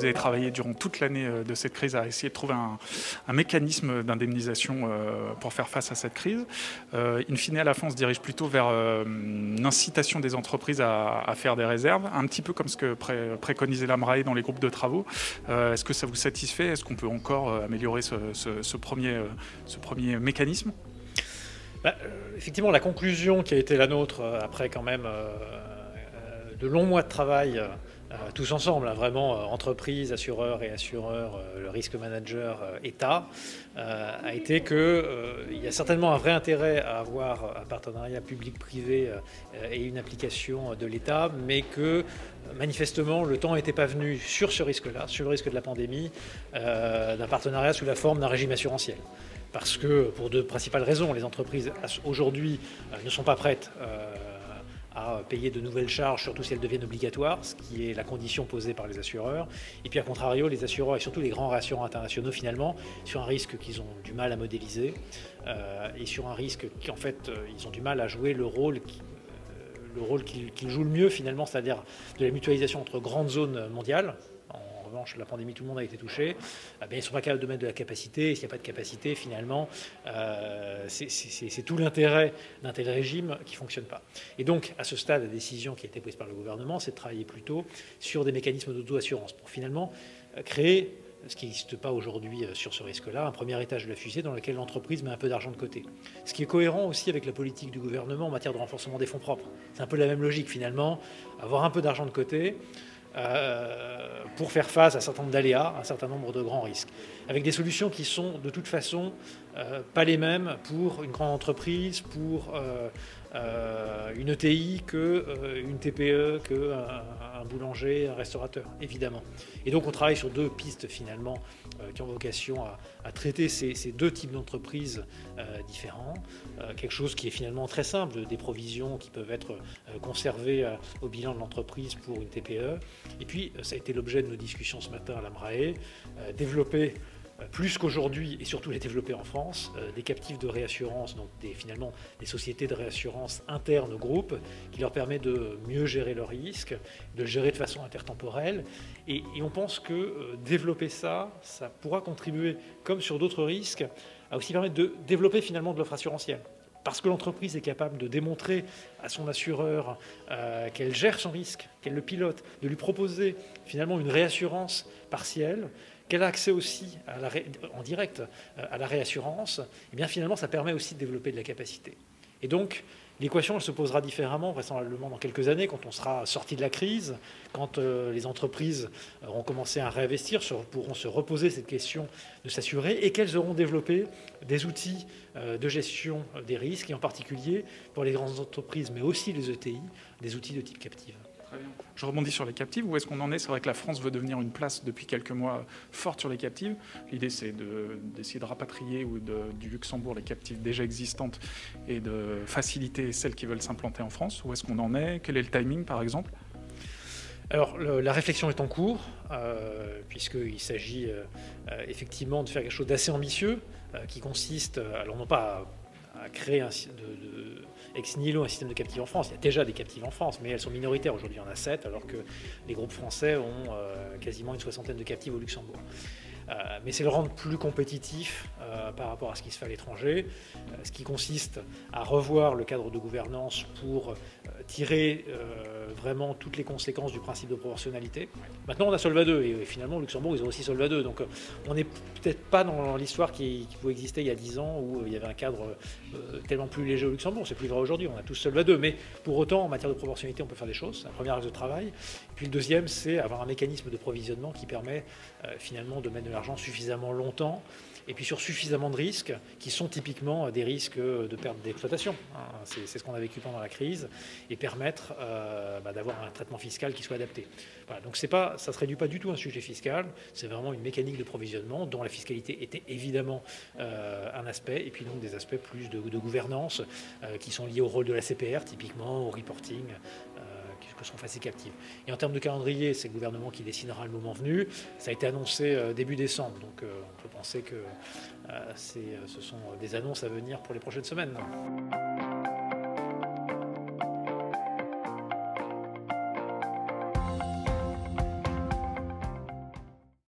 vous avez travaillé durant toute l'année de cette crise à essayer de trouver un mécanisme d'indemnisation pour faire face à cette crise. In fine, à la fin, on se dirige plutôt vers une incitation des entreprises à faire des réserves, un petit peu comme ce que préconisait l'AMRAE dans les groupes de travaux. Est-ce que ça vous satisfait? Est-ce qu'on peut encore améliorer ce premier mécanisme? Effectivement, la conclusion qui a été la nôtre après quand même de longs mois de travail, tous ensemble, vraiment entreprises, assureurs et assureurs, le risque manager, État, a été qu'il y a certainement un vrai intérêt à avoir un partenariat public-privé et une application de l'État, mais que manifestement le temps n'était pas venu sur ce risque-là, sur le risque de la pandémie, d'un partenariat sous la forme d'un régime assurantiel. Parce que, pour deux principales raisons, les entreprises aujourd'hui ne sont pas prêtes à payer de nouvelles charges, surtout si elles deviennent obligatoires, ce qui est la condition posée par les assureurs. Et puis, à contrario, les assureurs et surtout les grands réassureurs internationaux, finalement, sur un risque qu'ils ont du mal à modéliser et sur un risque qu'en fait, ils ont du mal à jouer le rôle qu'ils jouent le mieux, finalement, c'est-à-dire de la mutualisation entre grandes zones mondiales. En revanche, la pandémie, tout le monde a été touché. Ils ne sont pas capables de mettre de la capacité. Et s'il n'y a pas de capacité, finalement, c'est tout l'intérêt d'un tel régime qui ne fonctionne pas. Et donc, à ce stade, la décision qui a été prise par le gouvernement, c'est de travailler plutôt sur des mécanismes d'auto-assurance pour finalement créer, ce qui n'existe pas aujourd'hui sur ce risque-là, un premier étage de la fusée dans lequel l'entreprise met un peu d'argent de côté. Ce qui est cohérent aussi avec la politique du gouvernement en matière de renforcement des fonds propres. C'est un peu la même logique, finalement, avoir un peu d'argent de côté pour faire face à un certain nombre d'aléas, un certain nombre de grands risques, avec des solutions qui sont de toute façon pas les mêmes pour une grande entreprise, pour une ETI qu'une TPE, qu'un boulanger, un restaurateur, évidemment. Et donc on travaille sur deux pistes finalement qui ont vocation à traiter ces deux types d'entreprises différents. Quelque chose qui est finalement très simple, des provisions qui peuvent être conservées au bilan de l'entreprise pour une TPE. Et puis ça a été l'objet de nos discussions ce matin à l'AMRAE, développer plus qu'aujourd'hui, et surtout les développer en France, des captifs de réassurance, donc finalement des sociétés de réassurance internes au groupe, qui leur permet de mieux gérer leurs risques, de le gérer de façon intertemporelle. Et on pense que développer ça pourra contribuer, comme sur d'autres risques, à aussi permettre de développer finalement de l'offre assurantielle. Parce que l'entreprise est capable de démontrer à son assureur qu'elle gère son risque, qu'elle le pilote, de lui proposer finalement une réassurance partielle, qu'elle a accès aussi en direct à la réassurance, et bien finalement ça permet aussi de développer de la capacité. Et donc l'équation elle se posera différemment, vraisemblablement dans quelques années, quand on sera sorti de la crise, quand les entreprises auront commencé à réinvestir, pourront se reposer cette question de s'assurer, et qu'elles auront développé des outils de gestion des risques, et en particulier pour les grandes entreprises, mais aussi les ETI, des outils de type captive. Très bien. Je rebondis sur les captives. Où est-ce qu'on en est? C'est vrai que la France veut devenir une place depuis quelques mois forte sur les captives. L'idée, c'est d'essayer de rapatrier du Luxembourg les captives déjà existantes et de faciliter celles qui veulent s'implanter en France. Où est-ce qu'on en est? Quel est le timing, par exemple? Alors, la réflexion est en cours, puisqu'il s'agit effectivement de faire quelque chose d'assez ambitieux, qui consiste, alors non pas à créer ex nihilo un système de captives en France. Il y a déjà des captives en France, mais elles sont minoritaires. Aujourd'hui, il y en a 7, alors que les groupes français ont quasiment une soixantaine de captives au Luxembourg. Mais c'est le rendre plus compétitif par rapport à ce qui se fait à l'étranger, ce qui consiste à revoir le cadre de gouvernance pour tirer vraiment toutes les conséquences du principe de proportionnalité. Maintenant, on a Solva 2, et finalement, au Luxembourg, ils ont aussi Solva 2. Donc, on n'est peut-être pas dans l'histoire qui pouvait exister il y a 10 ans, où il y avait un cadre tellement plus léger au Luxembourg. C'est plus vrai aujourd'hui, on a tous Solva 2. Mais pour autant, en matière de proportionnalité, on peut faire des choses. C'est un premier axe de travail. Et puis le deuxième, c'est avoir un mécanisme de provisionnement qui permet finalement de mettre de l'argent suffisamment longtemps, et puis sur suffisamment de risques, qui sont typiquement des risques de perte d'exploitation. C'est ce qu'on a vécu pendant la crise, et permettre d'avoir un traitement fiscal qui soit adapté. Voilà, donc ça ne se réduit pas du tout à un sujet fiscal, c'est vraiment une mécanique de provisionnement dont la fiscalité était évidemment un aspect, et puis donc des aspects plus de gouvernance qui sont liés au rôle de la CPR, typiquement au reporting, que sont face captives. Et en termes de calendrier, c'est le gouvernement qui décidera le moment venu. Ça a été annoncé début décembre, donc on peut penser que ce sont des annonces à venir pour les prochaines semaines.